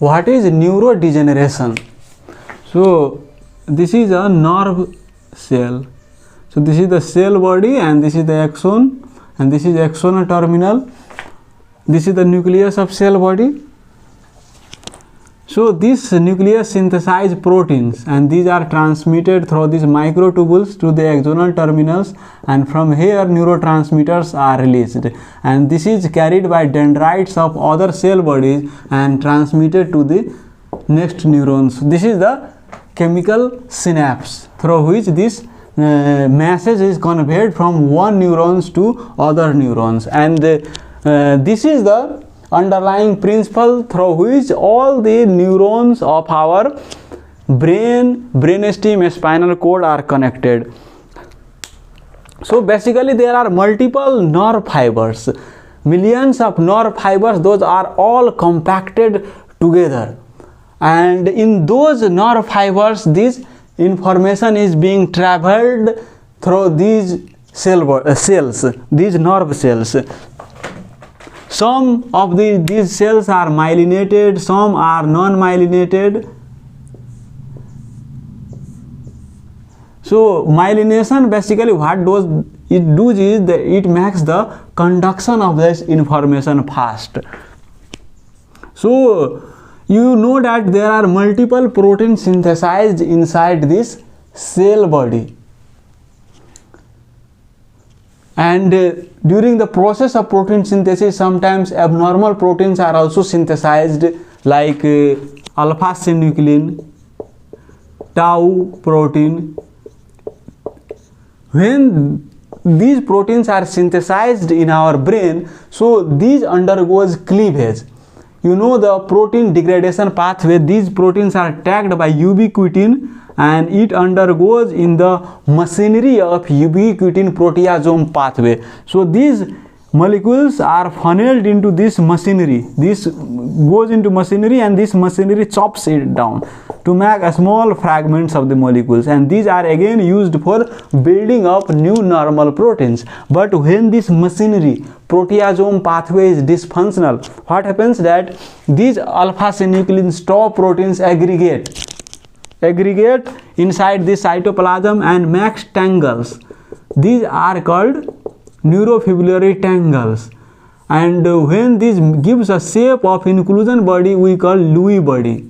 what is neurodegeneration? So this is a nerve cell. So this is the cell body and this is the axon and this is axonal terminal. This is the nucleus of cell body. So this nucleus synthesizes proteins and these are transmitted through these microtubules to the axonal terminals, and from here neurotransmitters are released, and this is carried by dendrites of other cell bodies and transmitted to the next neurons. This is the chemical synapse through which this message is conveyed from one neurons to other neurons, and this is the underlying principle through which all the neurons of our brainstem, spinal cord are connected. So basically there are multiple nerve fibers, millions of nerve fibers, those are all compacted together, and in those nerve fibers this information is being traveled through these cells, these nerve cells. Some of these cells are myelinated, some are non-myelinated. So myelination basically what does it do is that it makes the conduction of this information fast. So you know that there are multiple proteins synthesized inside this cell body, and during the process of protein synthesis sometimes abnormal proteins are also synthesized, like alpha synuclein, tau protein. When these proteins are synthesized in our brain, so these undergoes cleavage. You know the protein degradation pathway, these proteins are tagged by ubiquitin and it undergoes in the machinery of ubiquitin proteasome pathway. So these molecules are funneled into this machinery, this goes into machinery and this machinery chops it down to make a small fragments of the molecules, and these are again used for building up new normal proteins. But when this machinery proteasome pathway is dysfunctional, what happens that these alpha synuclein stop proteins aggregate inside this cytoplasm and make tangles. These are called neurofibrillary tangles, and when this gives a shape of inclusion body we call Lewy body.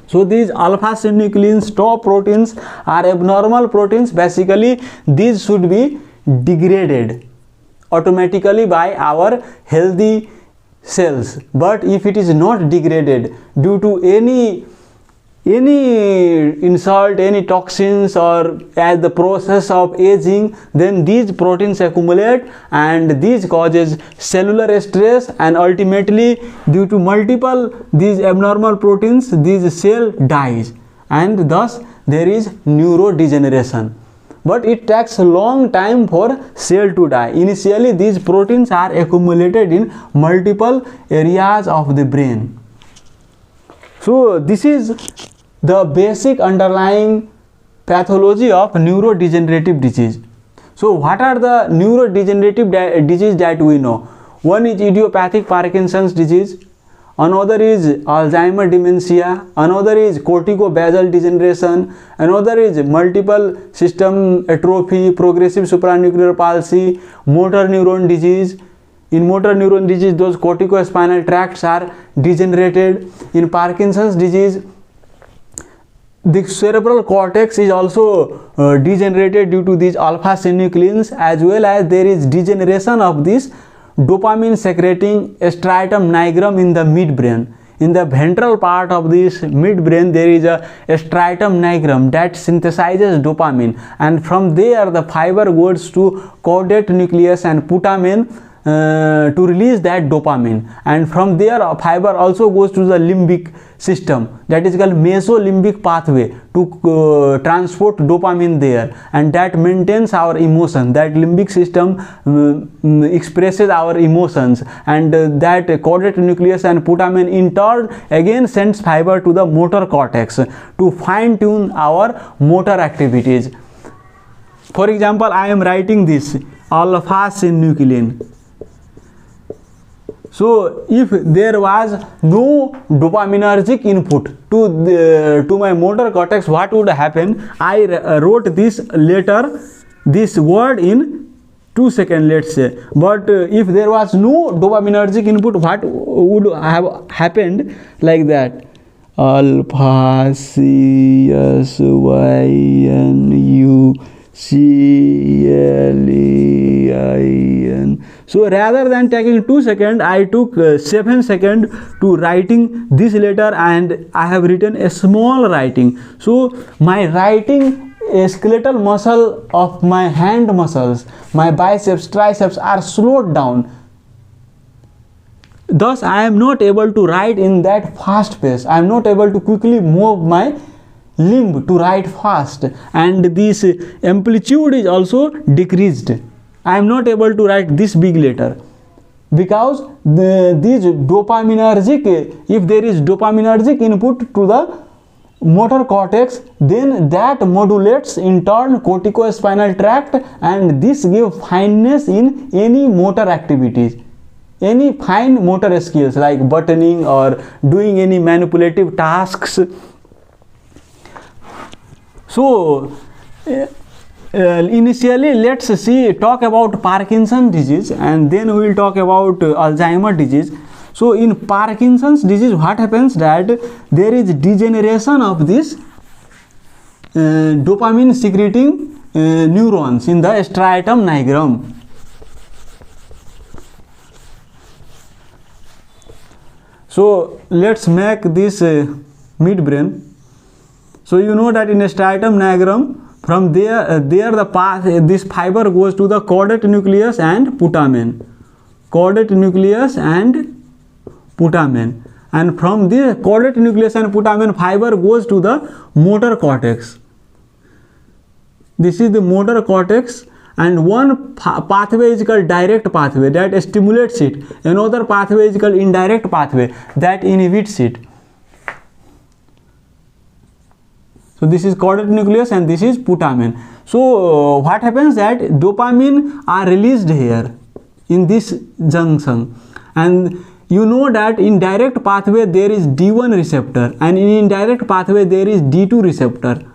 So these alpha synuclein stop proteins are abnormal proteins. Basically these should be degraded automatically by our healthy cells, but if it is not degraded due to any insult, any toxins, or as the process of aging, then these proteins accumulate and these causes cellular stress, and ultimately due to multiple these abnormal proteins this cell dies, and thus there is neurodegeneration. But it takes a long time for cell to die. Initially these proteins are accumulated in multiple areas of the brain. So this is the basic underlying pathology of neurodegenerative disease. So what are the neurodegenerative disease that we know? One is idiopathic Parkinson's disease, another is Alzheimer dementia, another is corticobasal degeneration, another is multiple system atrophy, progressive supranuclear palsy, motor neuron disease. In motor neuron disease those corticospinal tracts are degenerated. In Parkinson's disease the cerebral cortex is also degenerated due to these alpha synucleins, as well as there is degeneration of this dopamine secreting stratum nigrum in the midbrain. In the ventral part of this midbrain there is a stratum nigrum that synthesizes dopamine, and from there the fiber goes to caudate nucleus and putamen to release that dopamine, and from there a fiber also goes to the limbic system, that is called mesolimbic pathway, to transport dopamine there, and that maintains our emotion. That limbic system expresses our emotions, and that caudate nucleus and putamen in turn again sends fiber to the motor cortex to fine tune our motor activities. For example, I am writing this alpha synuclein. So if there was no dopaminergic input to my motor cortex, what would happen? I wrote this letter, this word in 2 seconds, let's say. But if there was no dopaminergic input, what would have happened? Like that: alpha C S Y N U C L E I N. So rather than taking 2 seconds, I took 7 seconds to writing this letter, and I have written a small writing. So my writing skeletal muscle of my hand muscles, my biceps, triceps are slowed down. Thus I am not able to write in that fast pace. I am not able to quickly move my limb to write fast, and this amplitude is also decreased. I am not able to write this big letter because these dopaminergic, if there is dopaminergic input to the motor cortex, then that modulates in turn corticospinal tract, and this gives fineness in any motor activities, any fine motor skills like buttoning or doing any manipulative tasks. So initially let's talk about Parkinson's disease, and then we will talk about Alzheimer's disease. So in Parkinson's disease, what happens that there is degeneration of this dopamine secreting neurons in the striatum nigram. So let's make this midbrain. So you know that in a striatum nigram, from there the path, this fiber goes to the caudate nucleus and putamen. Caudate nucleus and putamen. And from the caudate nucleus and putamen, fiber goes to the motor cortex. This is the motor cortex, and one pathway is called direct pathway that stimulates it. Another pathway is called indirect pathway that inhibits it. So this is caudate nucleus and this is putamen. So what happens that dopamine are released here in this junction, and you know that in direct pathway there is D1 receptor, and in indirect pathway there is D2 receptor.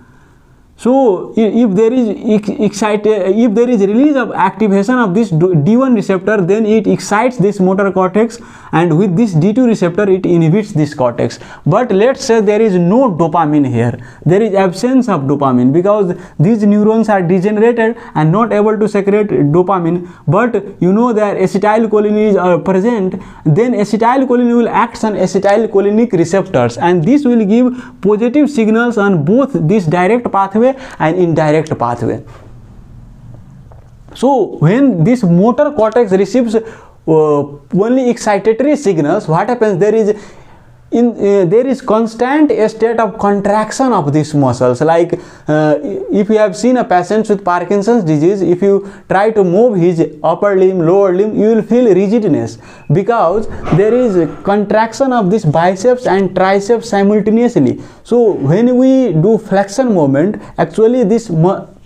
So if there is if there is release of activation of this D1 receptor, then it excites this motor cortex, and with this D2 receptor it inhibits this cortex. But let's say there is no dopamine here, there is absence of dopamine because these neurons are degenerated and not able to secrete dopamine, but you know that acetylcholine is present, then acetylcholine will act on acetylcholic receptors, and this will give positive signals on both this direct pathway and indirect pathway. So when this motor cortex receives only excitatory signals, what happens? There is constant state of contraction of these muscles. Like if you have seen a patient with Parkinson's disease, if you try to move his upper limb, lower limb, you will feel rigidness because there is contraction of this biceps and triceps simultaneously. So when we do flexion movement, actually this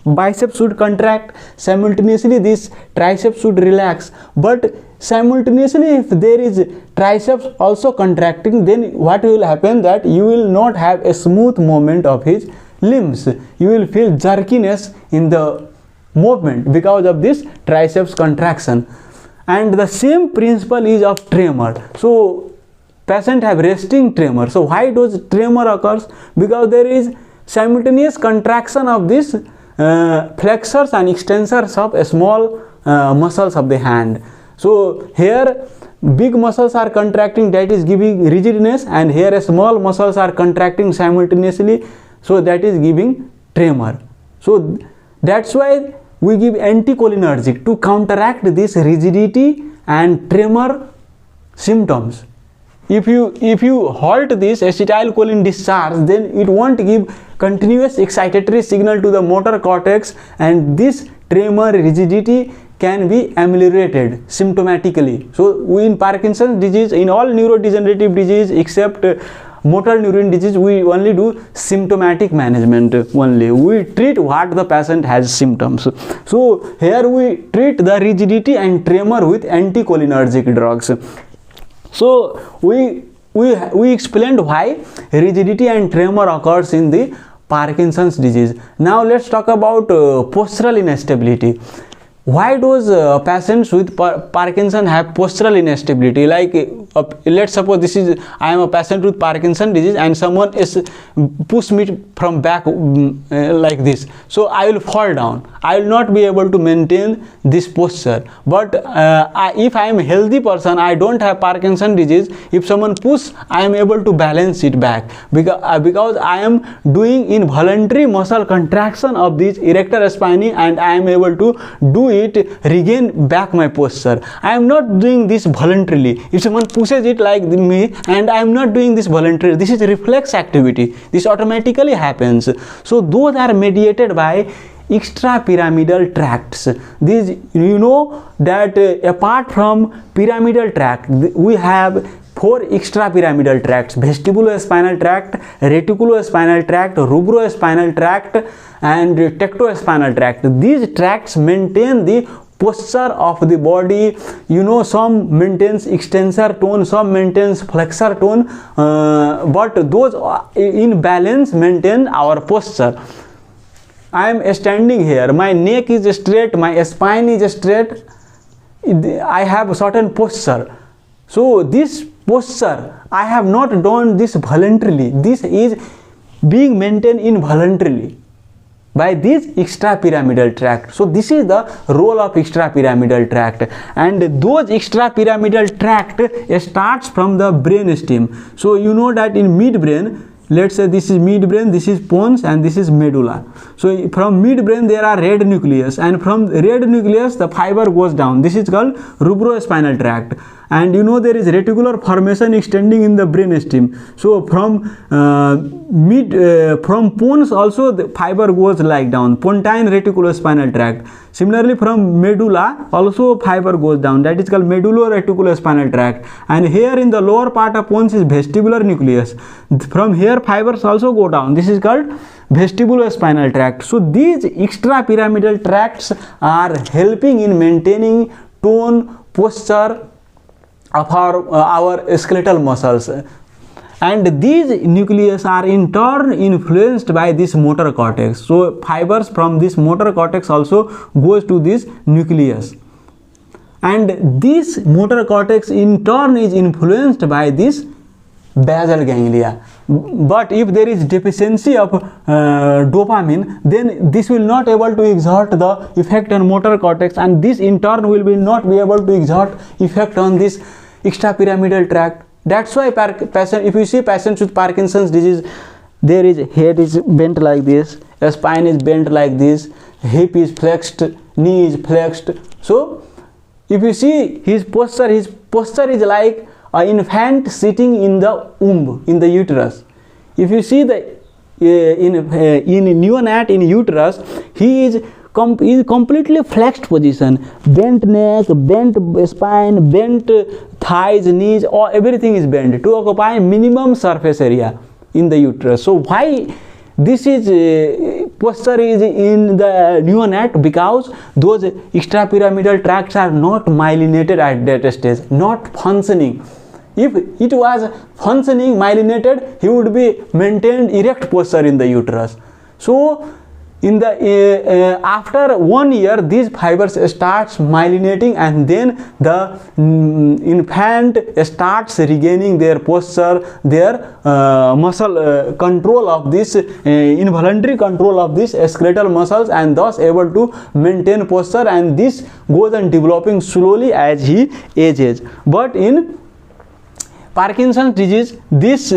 biceps should contract, simultaneously this triceps should relax, but simultaneously if there is triceps also contracting, then what will happen that you will not have a smooth movement of his limbs. You will feel jerkiness in the movement because of this triceps contraction. And the same principle is of tremor. So patient have resting tremor. So why does tremor occurs? Because there is simultaneous contraction of this flexors and extensors of small muscles of the hand. So here big muscles are contracting, that is giving rigidness, and here small muscles are contracting simultaneously, so that is giving tremor. So that's why we give anticholinergic to counteract this rigidity and tremor symptoms. If you halt this acetylcholine discharge, then it won't give continuous excitatory signal to the motor cortex, and this tremor rigidity can be ameliorated symptomatically. So in Parkinson's disease, in all neurodegenerative disease except motor neuron disease, we only do symptomatic management only. We treat what the patient has symptoms. So here we treat the rigidity and tremor with anticholinergic drugs. So we explained why rigidity and tremor occurs in the Parkinson's disease. Now let's talk about postural instability. Why those patients with Parkinson have postural instability? Like let's suppose I am a patient with Parkinson disease and someone is push me from back like this, so I will fall down. I will not be able to maintain this posture. But if I am a healthy person, I don't have Parkinson disease, if someone push, I am able to balance it back because I am doing involuntary muscle contraction of this erector spinae, and I am able to do it, regain back my posture. I am not doing this voluntarily. If someone pushes it like me and I am not doing this voluntarily, this is reflex activity. This automatically happens. So those are mediated by extrapyramidal tracts. These, you know that apart from pyramidal tract, we have 4 extrapyramidal tracts: vestibulospinal tract, reticulospinal tract, rubrospinal tract, and tectospinal tract. These tracts maintain the posture of the body. You know, some maintains extensor tone, some maintains flexor tone, but those in balance maintain our posture. I am standing here, my neck is straight, my spine is straight, I have a certain posture. So this posture, I have not done this voluntarily. This is being maintained involuntarily by this extrapyramidal tract. So this is the role of extrapyramidal tract, and those extrapyramidal tract starts from the brain stem. So you know that in midbrain, let's say this is midbrain, this is pons, and this is medulla. So from midbrain there are red nucleus, and from red nucleus the fiber goes down. This is called rubrospinal tract. And you know there is reticular formation extending in the brain stem. So from from pons also the fiber goes like down, pontine reticulospinal tract. Similarly from medulla also fiber goes down, that is called meduloreticulospinal tract. And here in the lower part of pons is vestibular nucleus. From here fibers also go down. This is called vestibulospinal tract. So these extrapyramidal tracts are helping in maintaining tone, posture of our skeletal muscles, and these nucleus are in turn influenced by this motor cortex. So fibers from this motor cortex also goes to this nucleus, and this motor cortex in turn is influenced by this basal ganglia. But if there is deficiency of dopamine, then this will not able to exert the effect on motor cortex, and this in turn will not be able to exert effect on this extrapyramidal tract. That's why if you see patients with Parkinson's disease, there is head is bent like this, spine is bent like this, hip is flexed, knee is flexed. So if you see his posture is like an infant sitting in the womb, in the uterus. If you see the in neonate in uterus, he is completely flexed position, bent neck, bent spine, bent thighs, knees, or everything is bent to occupy minimum surface area in the uterus. So why this is posture is in the neonate? Because those extrapyramidal tracts are not myelinated at that stage, not functioning. If it was functioning, myelinated, he would be maintained erect posture in the uterus. So in the after 1 year, these fibers starts myelinating, and then the infant starts regaining their posture, their muscle control of this involuntary control of this skeletal muscles, and thus able to maintain posture, and this goes on developing slowly as he ages. But in Parkinson's disease, this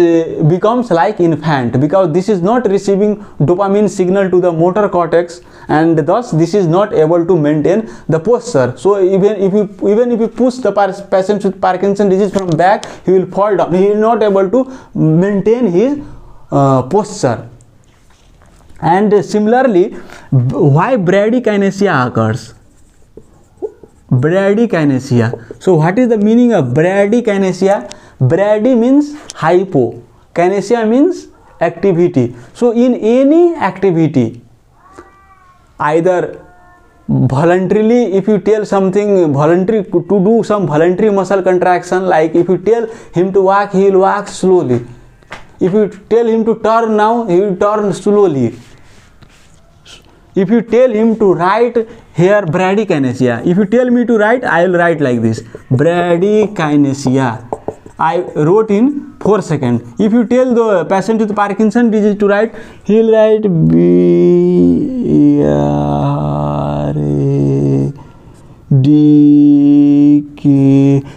becomes like infant, because this is not receiving dopamine signal to the motor cortex, and thus this is not able to maintain the posture. So even if you push the patient with Parkinson's disease from back, he will fall down. He will not able to maintain his posture. And similarly, why bradykinesia occurs? Bradykinesia. So what is the meaning of bradykinesia? Brady means hypo, kinesia means activity. So in any activity, either voluntarily, if you tell something voluntary, to do some voluntary muscle contraction, like if you tell him to walk, he will walk slowly. If you tell him to turn now, he will turn slowly. If you tell him to write here bradykinesia, if you tell me to write, I will write like this, bradykinesia. I wrote in 4 seconds. If you tell the patient with Parkinson disease to write, he will write B-R-A-D-K.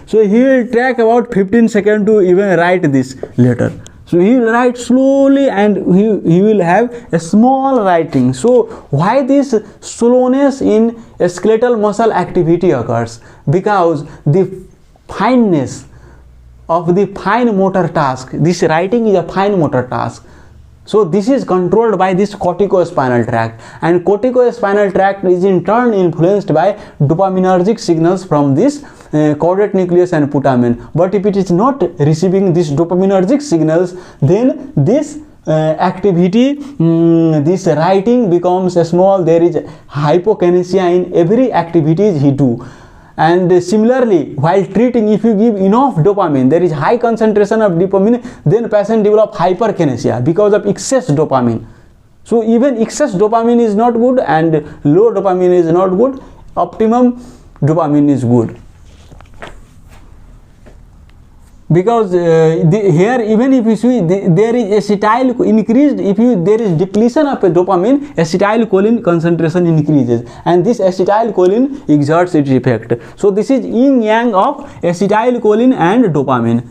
So he will take about 15 seconds to even write this letter. So he will write slowly and he will have a small writing. So why this slowness in skeletal muscle activity occurs? Because the fineness of the fine motor task, this writing is a fine motor task. So this is controlled by this corticospinal tract, and corticospinal tract is in turn influenced by dopaminergic signals from this caudate nucleus and putamen. But if it is not receiving these dopaminergic signals, then this activity, this writing becomes small. There is hypokinesia in every activities he do. And similarly, while treating, if you give enough dopamine, there is high concentration of dopamine, then patient develop hyperkinesia because of excess dopamine. So even excess dopamine is not good and low dopamine is not good. Optimum dopamine is good. Because here, even if you see there is acetyl increased, if there is depletion of dopamine, acetylcholine concentration increases, and this acetylcholine exerts its effect. So this is yin yang of acetylcholine and dopamine.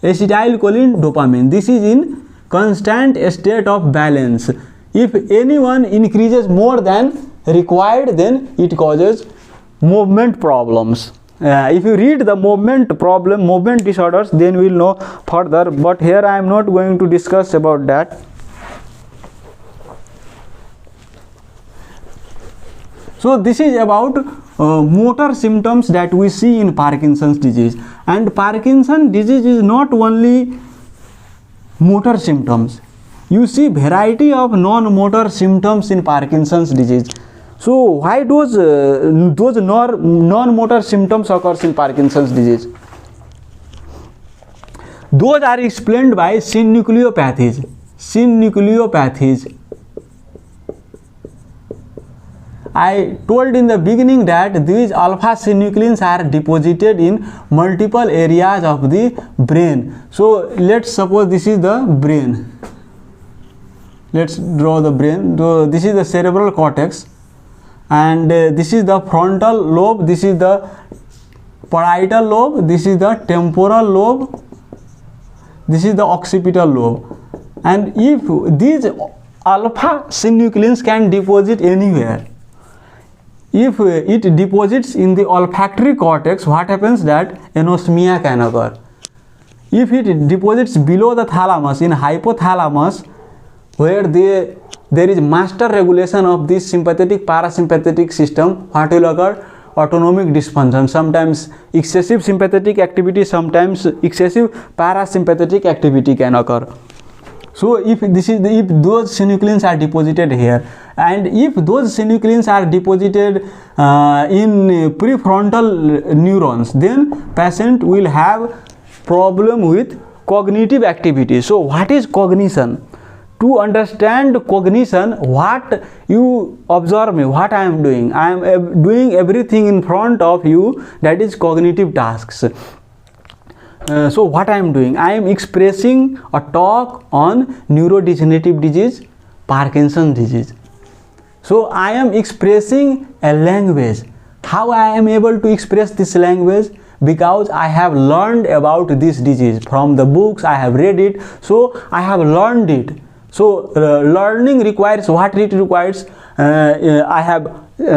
Acetylcholine, dopamine, this is in constant state of balance. If anyone increases more than required, then it causes movement problems. If you read the movement disorders, then we will know further, but here I am not going to discuss about that. So this is about motor symptoms that we see in Parkinson's disease. And Parkinson's disease is not only motor symptoms. You see variety of non-motor symptoms in Parkinson's disease. So why those non-motor symptoms occurs in Parkinson's disease? Those are explained by synucleopathies. Synucleopathies. I told in the beginning that these alpha synucleins are deposited in multiple areas of the brain. So let's suppose this is the brain. Let's draw the brain. So this is the cerebral cortex. And this is the frontal lobe, this is the parietal lobe, this is the temporal lobe, this is the occipital lobe. And if these alpha synucleins can deposit anywhere, if it deposits in the olfactory cortex, what happens that anosmia can occur. If it deposits below the thalamus, in hypothalamus, where there is master regulation of this sympathetic parasympathetic system, what will occur? Autonomic dysfunction. Sometimes excessive sympathetic activity, sometimes excessive parasympathetic activity can occur. So if those synucleins are deposited here, and if those synucleins are deposited in prefrontal neurons, then patient will have problem with cognitive activity. So what is cognition? To understand cognition, what you observe me, what I am doing. I am doing everything in front of you, that is cognitive tasks. So what I am doing? I am expressing a talk on neurodegenerative disease, Parkinson's disease. So I am expressing a language. How I am able to express this language? Because I have learned about this disease from the books, I have read it, so I have learned it. So learning requires what it requires. I have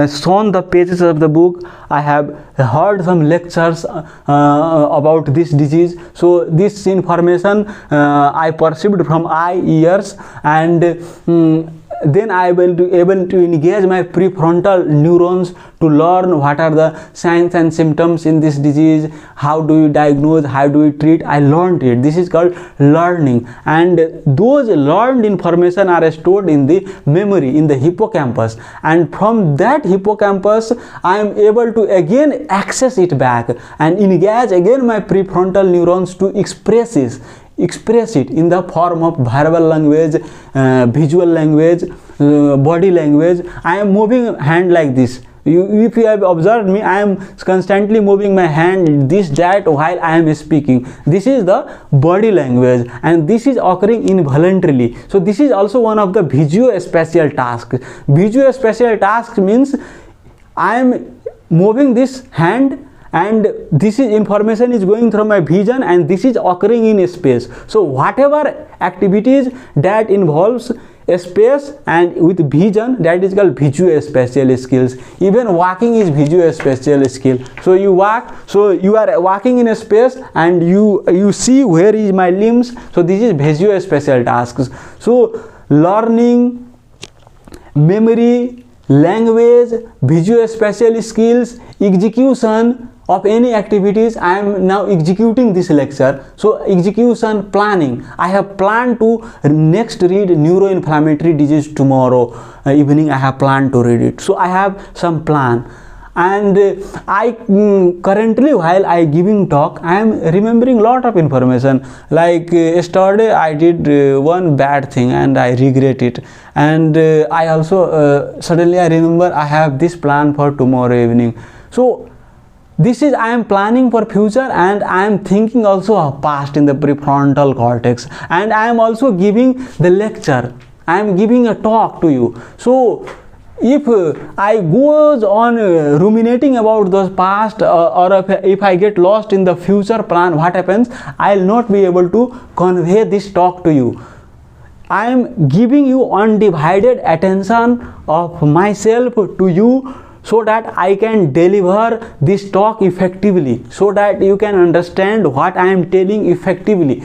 shown the pages of the book, I have heard some lectures about this disease. So this information I perceived from eye, ears, and then I will be able to engage my prefrontal neurons to learn what are the signs and symptoms in this disease, how do you diagnose, how do you treat. I learned it. This is called learning, and those learned information are stored in the memory, in the hippocampus, and from that hippocampus I am able to again access it back and engage again my prefrontal neurons to express it in the form of verbal language, visual language, body language. I am moving hand like this. If you have observed me, I am constantly moving my hand this that while I am speaking. This is the body language, and this is occurring involuntarily. So this is also one of the visuospatial tasks. Visuospatial tasks means I am moving this hand, and this is information is going through my vision, and this is occurring in space. So whatever activities that involves a space and with vision, that is called visuospatial skills. Even walking is visuospatial skill. So you walk, so you are walking in a space and you see where is my limbs. So this is visuospatial tasks. So learning, memory, language, visuospatial skills, execution of any activities. I am now executing this lecture. So execution, planning. I have planned to next read neuroinflammatory disease tomorrow evening. I have planned to read it. So I have some plan, and I currently while I giving talk, I am remembering lot of information. Like yesterday I did one bad thing and I regret it, and I also suddenly I remember I have this plan for tomorrow evening. So this is I am planning for future, and I am thinking also of past in the prefrontal cortex, and I am also giving the lecture. I am giving a talk to you. So if I goes on ruminating about those past, or if I get lost in the future plan, what happens? I will not be able to convey this talk to you. I am giving you undivided attention of myself to you, so that I can deliver this talk effectively, so that you can understand what I am telling effectively.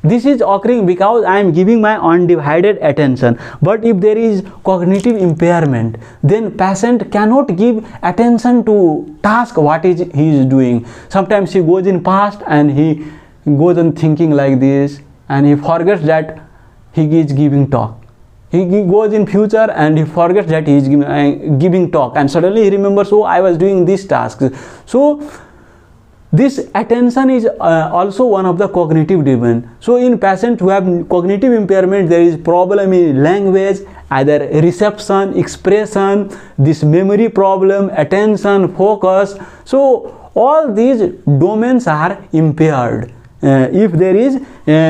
This is occurring because I am giving my undivided attention. But if there is cognitive impairment, then patient cannot give attention to task what is he is doing. Sometimes he goes in past and he goes on thinking like this, and he forgets that he is giving talk. He goes in future and he forgets that he is giving talk, and suddenly he remembers, oh, I was doing this task. So this attention is also one of the cognitive driven. So in patients who have cognitive impairment, there is problem in language, either reception, expression, this memory problem, attention, focus. So all these domains are impaired. If there is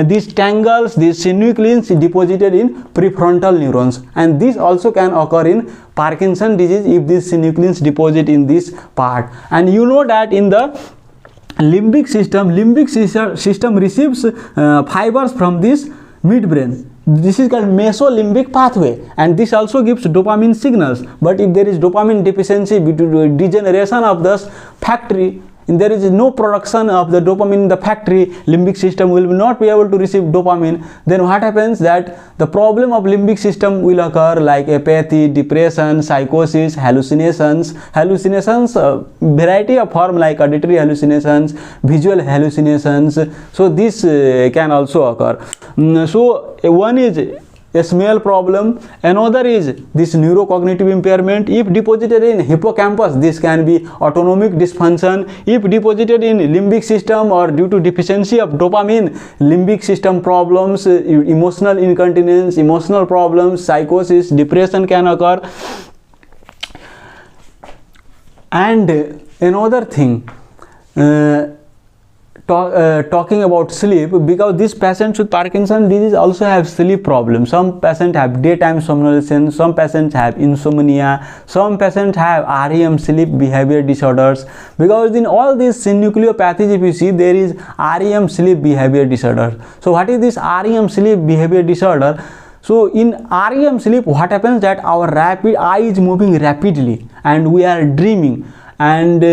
these tangles, these synucleins deposited in prefrontal neurons, and this also can occur in Parkinson disease if these synucleins deposit in this part. And you know that in the limbic system receives fibers from this midbrain. This is called mesolimbic pathway, and this also gives dopamine signals. But if there is dopamine deficiency due to degeneration of the factory, there is no production of the dopamine in the factory, limbic system will not be able to receive dopamine. Then what happens? That the problem of limbic system will occur, like apathy, depression, psychosis, hallucinations, variety of form like auditory hallucinations, visual hallucinations. So this can also occur. So one is a smell problem, another is this neurocognitive impairment. If deposited in hippocampus, this can be autonomic dysfunction. If deposited in limbic system or due to deficiency of dopamine, limbic system problems, emotional incontinence, emotional problems, psychosis, depression can occur. And another thing, talking about sleep, because these patients with Parkinson disease also have sleep problems. Some patients have daytime somnolence, some patients have insomnia, some patients have REM, sleep behavior disorders. Because in all these synucleinopathies, if you see, there is REM, sleep behavior disorder. So what is this REM, sleep behavior disorder? So in REM sleep, what happens that our eye is moving rapidly and we are dreaming, and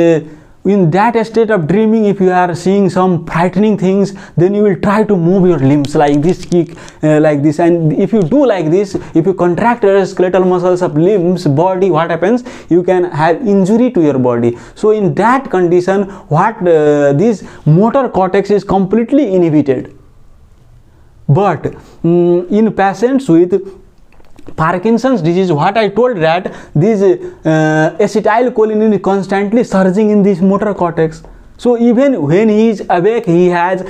in that state of dreaming, if you are seeing some frightening things, then you will try to move your limbs like this, kick like this, and if you do like this, if you contract your skeletal muscles of limbs, body, what happens, you can have injury to your body. So in that condition, what this motor cortex is completely inhibited. But in patients with Parkinson's disease, what I told that this acetylcholine is constantly surging in this motor cortex. So even when he is awake, he has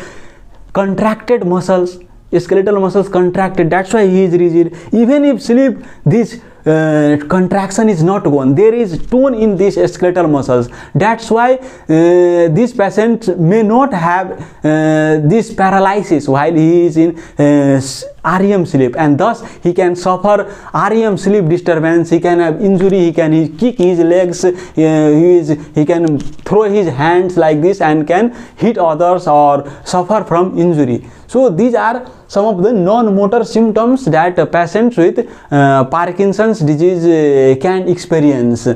contracted muscles, skeletal muscles contracted, that's why he is rigid. Even if sleep, this contraction is not gone, there is tone in these skeletal muscles. That's why this patient may not have this paralysis while he is in REM sleep, and thus he can suffer REM sleep disturbance, he can have injury, he can kick his legs, he can throw his hands like this and can hit others or suffer from injury. So these are some of the non-motor symptoms that patients with Parkinson's disease can experience.